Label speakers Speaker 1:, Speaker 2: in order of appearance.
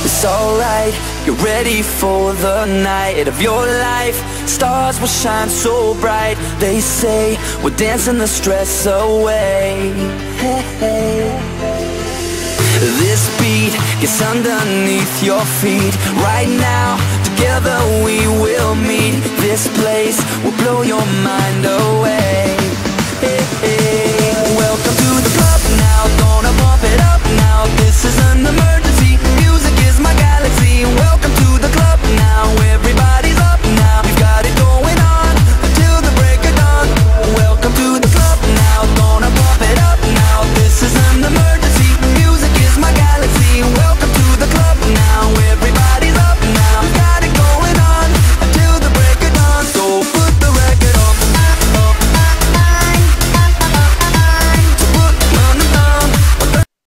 Speaker 1: It's alright, get ready for the night of your life. Stars will shine so bright. They say we're dancing the stress away. Hey, hey. This beat gets underneath your feet. Right now, together we will meet. This place will blow your mind away. Hey, hey.